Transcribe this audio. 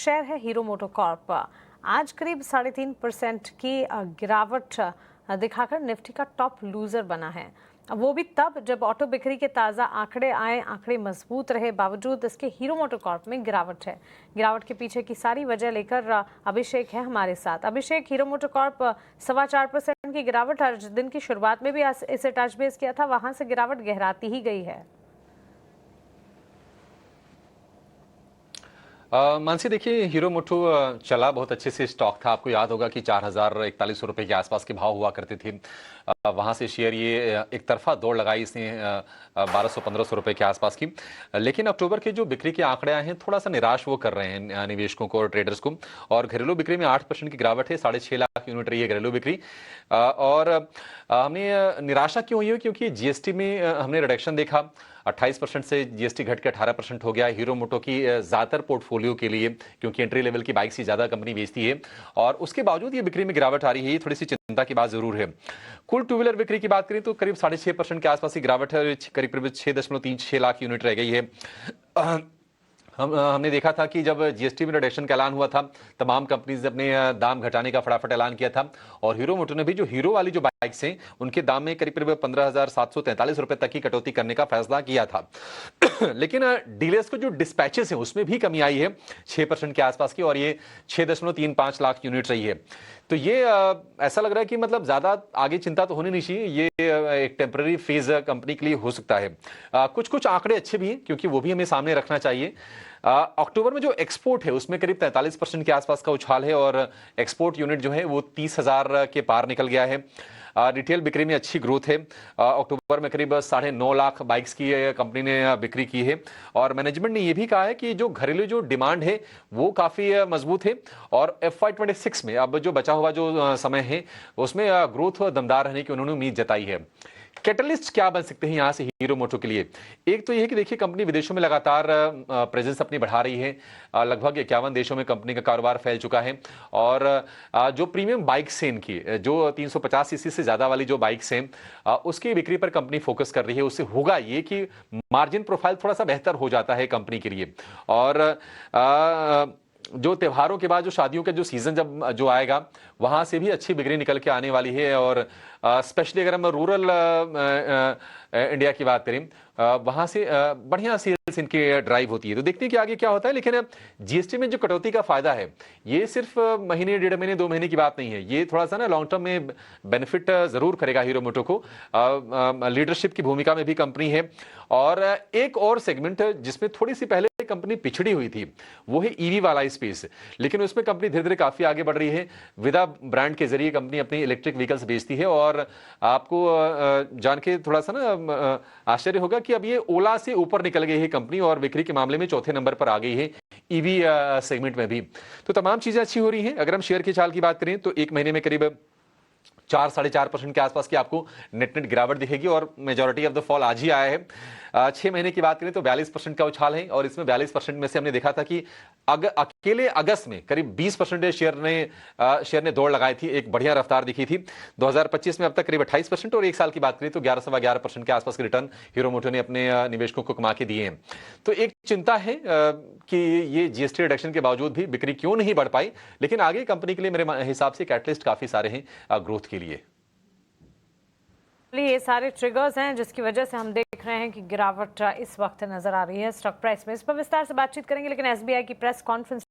Share है hero MotoCorp. आज करीब 3.5% की गिरावट दिखाकर निफ्टी का टॉप लूजर बना है। वो भी तब जब ऑटो बिक्री के ताज़ा आंकड़े आए। आंकड़े मजबूत रहे बावजूद इसके हीरो मोटोकॉर्प में गिरावट है। गिरावट के पीछे की सारी वजह लेकर अभिषेक है हमारे साथ। अभिषेक, हीरो मोटोकॉर्प 4.25% की गिरावट आज दिन की शुरुआत में भी इसे टच बेस किया था, वहां से गिरावट गहराती ही गई है। मानसी, देखिए, हीरो मोटो चला बहुत अच्छे से। स्टॉक था, आपको याद होगा कि 4,041 रुपए के आसपास के भाव हुआ करते थे। वहां से शेयर ये एक तरफा दौड़ लगाई इसने 1,200-1,500 रुपए के आसपास की। लेकिन अक्टूबर के जो बिक्री के आंकड़े आए हैं, थोड़ा सा निराश वो कर रहे हैं निवेशकों को और ट्रेडर्स को। और घरेलू बिक्री में 8% की गिरावट है। 6.5 लाख यूनिट रही है घरेलू बिक्री। और हमने निराशा क्यों हुई है? क्योंकि जीएसटी में हमने रिडक्शन देखा। 28% से जीएसटी घट के 18% हो गया हीरो मोटो की ज्यादातर पोर्टफोलियो के लिए, क्योंकि एंट्री लेवल की बाइक से ज्यादा कंपनी बेचती है। और उसके बावजूद ये बिक्री में गिरावट आ रही है, ये थोड़ी सी चिंता की बात जरूर है। कुल टू व्हीलर बिक्री की बात करें तो करीब 6.5% के आसपास की गिरावट है। करीब 6.36 लाख यूनिट रह गई है। हमने देखा था कि जब जीएसटी में रिडक्शन का ऐलान हुआ था, तमाम कंपनीज ने अपने दाम घटाने का फटाफट ऐलान किया था। और हीरो मोटो ने भी जो हीरो वाली जो बाइक्स हैं, उनके दाम में करीब 15,743 रुपए तक की कटौती करने का फैसला किया था। लेकिन डीलर्स को जो डिस्पैचेस हैं उसमें भी कमी आई है 6% के आसपास की, और ये 6.35 लाख यूनिट रही है। तो ये ऐसा लग रहा है कि मतलब ज्यादा आगे चिंता तो होनी नहीं चाहिए। ये एक टेम्पररी फेज कंपनी के लिए हो सकता है। कुछ कुछ आंकड़े अच्छे भी हैं, क्योंकि वो भी हमें सामने रखना चाहिए। अक्टूबर में जो एक्सपोर्ट है उसमें करीब 43% के आसपास का उछाल है, और एक्सपोर्ट यूनिट जो है वो 30,000 के पार निकल गया है। रिटेल बिक्री में अच्छी ग्रोथ है। अक्टूबर में करीब 9.5 लाख बाइक्स की कंपनी ने बिक्री की है। और मैनेजमेंट ने यह भी कहा है कि जो घरेलू जो डिमांड है वो काफी मजबूत है। और FY26 में अब जो बचा हुआ जो समय है उसमें ग्रोथ दमदार रहने की उन्होंने उम्मीद जताई है। कैटलिस्ट क्या बन सकते हैं यहां से हीरो मोटो के लिए? एक तो यह है कि देखिए, कंपनी विदेशों में लगातार प्रेजेंस अपनी बढ़ा रही है। लगभग 51 देशों में कंपनी का कारोबार फैल चुका है। और जो प्रीमियम बाइक्स हैं इनकी, जो 350 सीसी से ज्यादा वाली जो बाइक्स हैं, उसकी बिक्री पर कंपनी फोकस कर रही है। उससे होगा ये कि मार्जिन प्रोफाइल थोड़ा सा बेहतर हो जाता है कंपनी के लिए। और जो त्योहारों के बाद जो शादियों का जो सीजन जब जो आएगा, वहां से भी अच्छी बिक्री निकल के आने वाली है। और स्पेशली अगर हम रूरल इंडिया की बात करें, वहां से बढ़िया सेल्स इनकी ड्राइव होती है। तो देखते हैं कि आगे क्या होता है। लेकिन जीएसटी में जो कटौती का फायदा है, ये सिर्फ महीने, 1.5 महीने, 2 महीने की बात नहीं है। ये थोड़ा सा ना लॉन्ग टर्म में बेनिफिट जरूर करेगा हीरो मोटो को। लीडरशिप की भूमिका में भी कंपनी है। और एक और सेगमेंट जिसमें थोड़ी सी पहले कंपनी पिछड़ी हुई थी, वो है ईवी वाला स्पेस। लेकिन उसमें कंपनी धीरे धीरे काफी आगे बढ़ रही है। विदा ब्रांड के जरिए कंपनी अपनी इलेक्ट्रिक व्हीकल्स बेचती है। और आपको जान के थोड़ा सा ना आश्चर्य होगा कि अब ये ओला से ऊपर निकल गई है कंपनी, और बिक्री के मामले में चौथे नंबर पर आ गई है ईवी सेगमेंट में भी। तो तमाम चीजें अच्छी हो रही हैं। अगर हम शेयर की चाल की बात करें तो एक महीने में करीब 4-4.5% के आसपास की आपको नेट गिरावट दिखेगी। और मेजॉरिटी ऑफ द फॉल आज ही आया है। 6 महीने की बात करें तो 42% का उछाल है। और इसमें 42% में से हमने देखा था कि अकेले अगस्त में करीब 20% शेयर ने दौड़ लगाई थी। एक बढ़िया रफ्तार दिखी थी। 2025 में अब तक करीब 28%, और एक साल की बात करें तो 11-11.25% के आसपास के रिटर्न हीरो मोटो ने अपने निवेशकों को कमा के दिए हैं। तो एक चिंता है कि ये जीएसटी रिडक्शन के बावजूद भी बिक्री क्यों नहीं बढ़ पाई। लेकिन आगे कंपनी के लिए मेरे हिसाब से कैटलिस्ट काफी सारे हैं ग्रोथ के लिए। ये सारे ट्रिगर्स हैं जिसकी वजह से हम देख रहे हैं कि गिरावट इस वक्त नजर आ रही है स्टॉक प्राइस में। इस पर विस्तार से बातचीत करेंगे, लेकिन एसबीआई की प्रेस कॉन्फ्रेंस